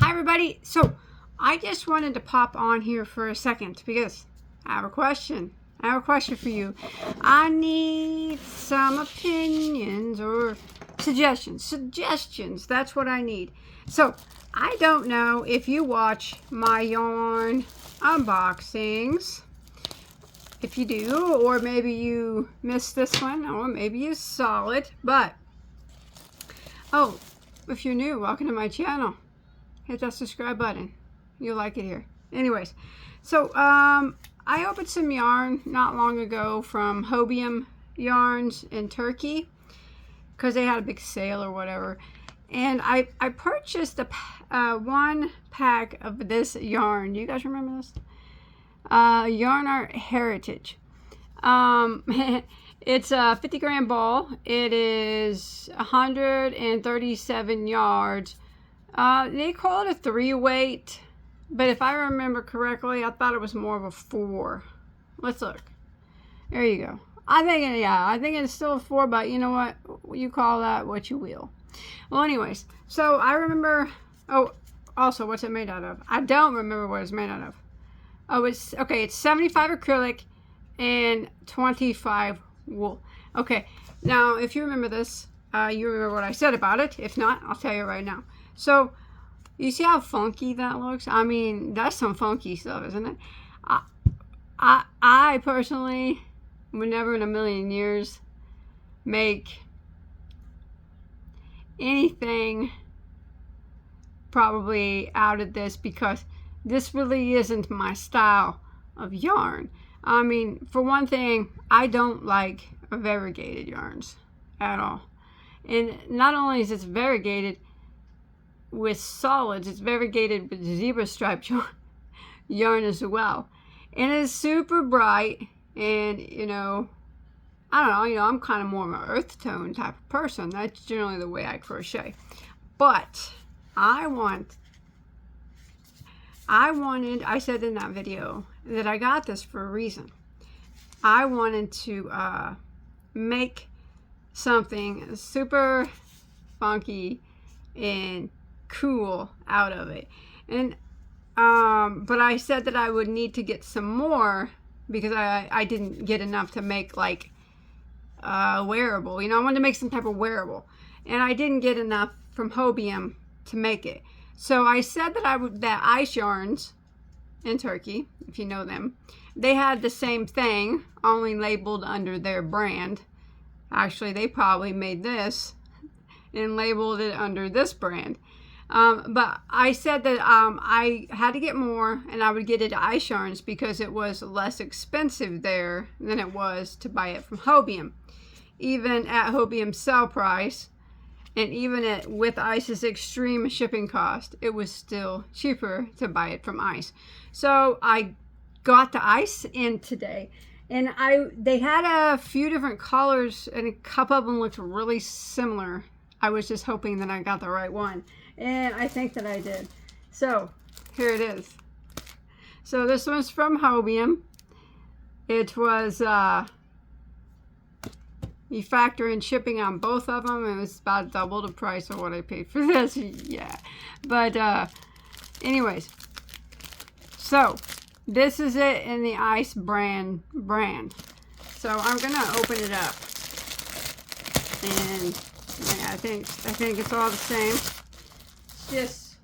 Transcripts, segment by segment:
Hi everybody. So I just wanted to pop on here for a second because I have a question. I have a question for you. I need some opinions or suggestions. That's what I need. So I don't know if you watch my yarn unboxings. If you do, or maybe you missed this one, or maybe you saw it, but oh, if you're new, welcome to my channel. Hit that subscribe button. You'll like it here. Anyways, so I opened some yarn not long ago from Hobium Yarns in Turkey because they had a big sale or whatever. And I purchased one pack of this yarn. Do you guys remember this? Yarn Art Heritage. It's a 50 gram ball. It is 137 yards. They call it a 3-weight, but if I remember correctly, I thought it was more of a 4. Let's look. There you go. I think it's still a 4, but you know what? You call that what you will. Well, anyways, so I remember. Oh, also, what's it made out of? I don't remember what it's made out of. Oh, it's okay. It's 75 acrylic and 25 wool. Okay. Now, if you remember this, you remember what I said about it. If not, I'll tell you right now. So, you see how funky that looks? I mean, that's some funky stuff, isn't it? I personally would never in a million years make anything probably out of this because this really isn't my style of yarn. I mean, for one thing, I don't like variegated yarns at all. And not only is this variegated with solids, it's variegated with zebra striped yarn as well. And it's super bright, and I don't know, I'm kind of more of an earth tone type of person. That's generally the way I crochet. But I said in that video that I got this for a reason. I wanted to make something super funky and cool out of it, and but I said that I would need to get some more because I didn't get enough to make like wearable. I wanted to make some type of wearable, and I didn't get enough from Hobium to make it. So I said that Ice Yarns in Turkey, if you know them, they had the same thing, only labeled under their brand. Actually, they probably made this and labeled it under this brand. But I said that I had to get more, and I would get it at Ice Yarns because it was less expensive there than it was to buy it from Hobium. Even at Hobium's sale price, and even with Ice's extreme shipping cost, it was still cheaper to buy it from Ice. So I got the Ice in today, and they had a few different colors, and a couple of them looked really similar. I was just hoping that I got the right one, and I think that I did. So here it is. So this one's from Hobium. It was you factor in shipping on both of them, and it's about double the price of what I paid for this. Yeah, but anyways, so this is it in the Ice brand. So I'm gonna open it up, and yeah, I think it's all the same. It's just,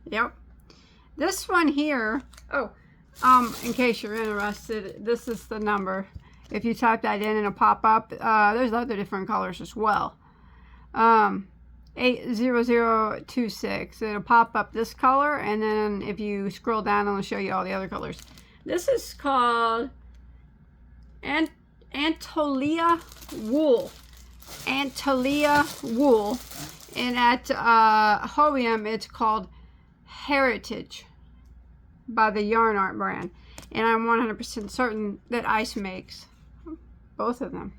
yep. This one here. Oh, in case you're interested, this is the number. If you type that in, it'll pop up. There's other different colors as well. 80026. It'll pop up this color, and then if you scroll down, it'll show you all the other colors. This is called Anatolia wool. Anatolia wool. And at Hobium, it's called Heritage by the Yarn Art brand. And I'm 100% certain that Ice makes both of them.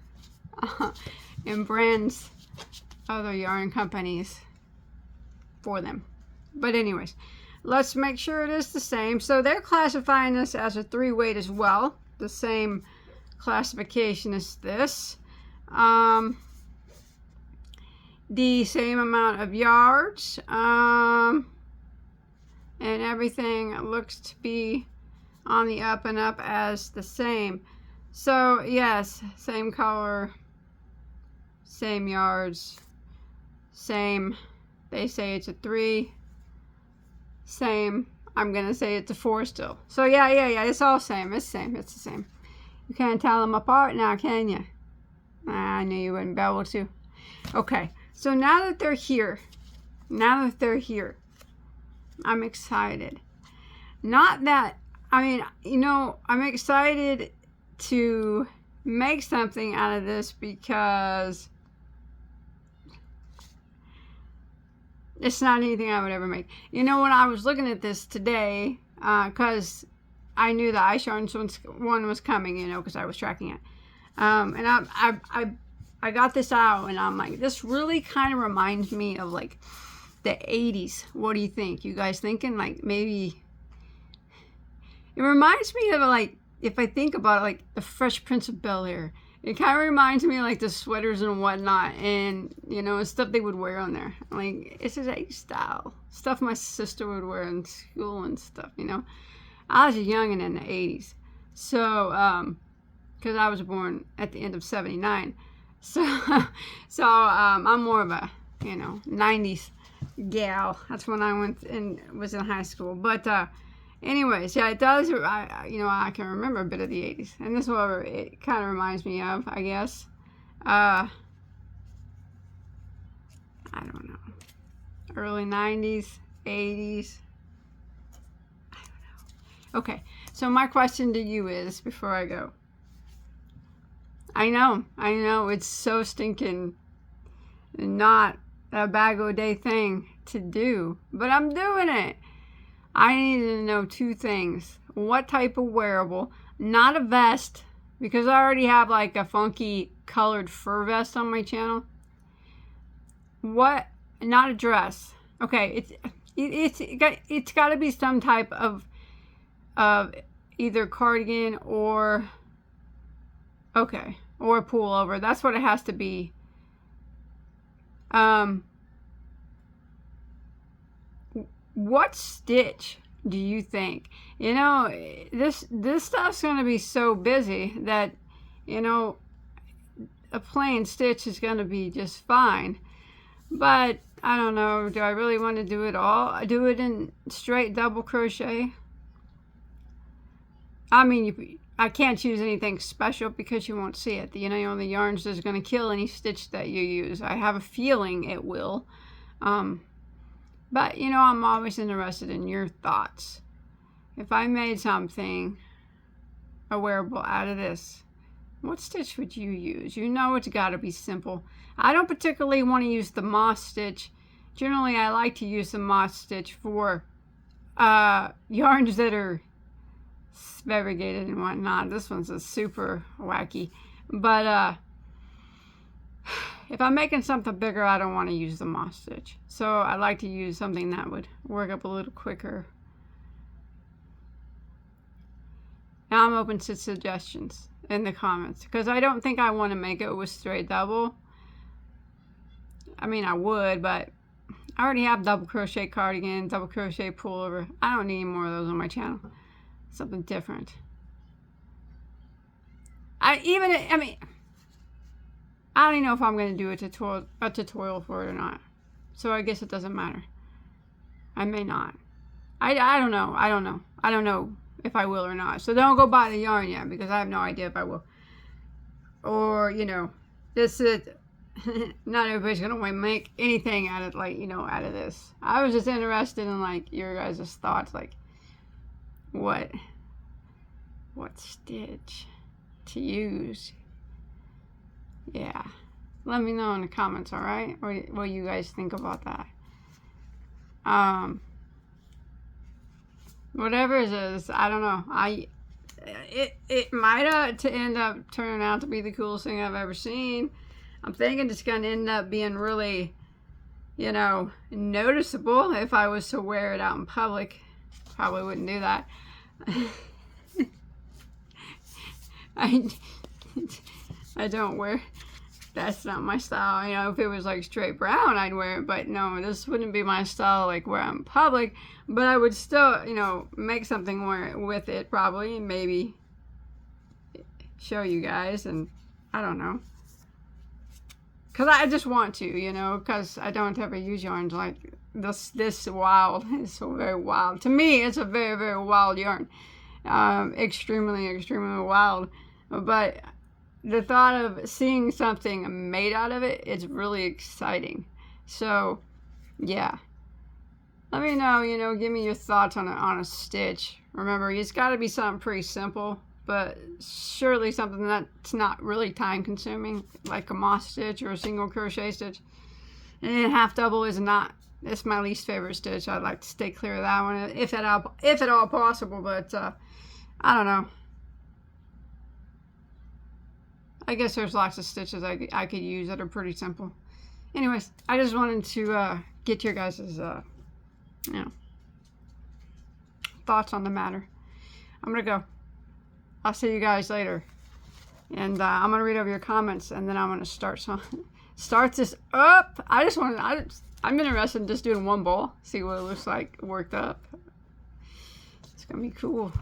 And brands other yarn companies for them. But anyways, let's make sure it is the same. So they're classifying this as a 3-weight as well. The same classification as this. the same amount of yards, and everything looks to be on the up and up as the same. So yes, same color, same yards, same. They say it's a 3. Same. I'm gonna say it's a 4 still. So yeah, it's all same. It's the same. You can't tell them apart now, can you? I knew you wouldn't be able to. Okay, so now that they're here, I'm excited. Not that, I mean, you know, I'm excited to make something out of this because it's not anything I would ever make. You know, when I was looking at this today, because I knew the ice yarns one was coming, you know, because I was tracking it. And I got this out, and I'm like, this really kind of reminds me of like the 80s. What do you think? You guys thinking like maybe? It reminds me of like, if I think about it, like the Fresh Prince of Bel-Air. It kind of reminds me of like the sweaters and whatnot, and you know, stuff they would wear on there. Like, it's just 80s style stuff my sister would wear in school and stuff. You know, I was a youngin' in the 80s, so because I was born at the end of '79, so I'm more of a, you know, 90s gal. That's when I was in high school, but. Anyways, yeah, it does. You know, I can remember a bit of the 80s, and this, however, it kind of reminds me of, I guess. I don't know. Early 90s, 80s. I don't know. Okay, so my question to you is, before I go, I know, it's so stinking not a Bagoday thing to do, but I'm doing it. I need to know 2 things. What type of wearable, not a vest, because I already have like a funky colored fur vest on my channel. What, not a dress. Okay, it's got to be some type of either cardigan or, okay, or a pullover. That's what it has to be. What stitch do you think? You know, this stuff's going to be so busy that, you know, a plain stitch is going to be just fine. But I don't know, do I really want to do it all? I do it in straight double crochet. I mean, I can't choose anything special because you won't see it. You know, the yarns is going to kill any stitch that you use. I have a feeling it will. But, you know, I'm always interested in your thoughts. If I made something, a wearable out of this, what stitch would you use? You know, it's got to be simple. I don't particularly want to use the moss stitch. Generally, I like to use the moss stitch for yarns that are variegated and whatnot. This one's a super wacky. But if I'm making something bigger, I don't want to use the moss stitch. So I like to use something that would work up a little quicker. Now I'm open to suggestions in the comments, because I don't think I want to make it with straight double. I mean, I would, but I already have double crochet cardigan, double crochet pullover. I don't need more of those on my channel. Something different. I don't even know if I'm going to do a tutorial for it or not. So I guess it doesn't matter. I may not. I don't know. I don't know if I will or not. So don't go buy the yarn yet, because I have no idea if I will. Or, you know, this is, not everybody's going to make anything out of, like, you know, out of this. I was just interested in, like, your guys' thoughts, like, what stitch to use. Yeah, let me know in the comments, all right? Or what you guys think about that. Whatever it is, I don't know. It might end up turning out to be the coolest thing I've ever seen. I'm thinking it's going to end up being really, you know, noticeable if I was to wear it out in public. Probably wouldn't do that. I don't wear that's not my style. You know, if it was like straight brown, I'd wear it, but no, this wouldn't be my style, like where I'm in public. But I would still, you know, make something with it probably, and maybe show you guys, and I don't know. Because I just want to, you know, because I don't ever use yarns like this wild. It's so very wild. To me, it's a very, very wild yarn. Extremely, extremely wild. But the thought of seeing something made out of it, it's really exciting. So, yeah. Let me know, you know, give me your thoughts on a stitch. Remember, it's got to be something pretty simple, but surely something that's not really time consuming, like a moss stitch or a single crochet stitch. And then half double is not, it's my least favorite stitch. I'd like to stay clear of that one if at all possible, but I don't know. I guess there's lots of stitches I could use that are pretty simple. Anyways, I just wanted to get your guys' you know, thoughts on the matter. I'm gonna go. I'll see you guys later, and I'm gonna read over your comments, and then I'm gonna start this up. I'm interested in just doing one ball, see what it looks like worked up. It's gonna be cool.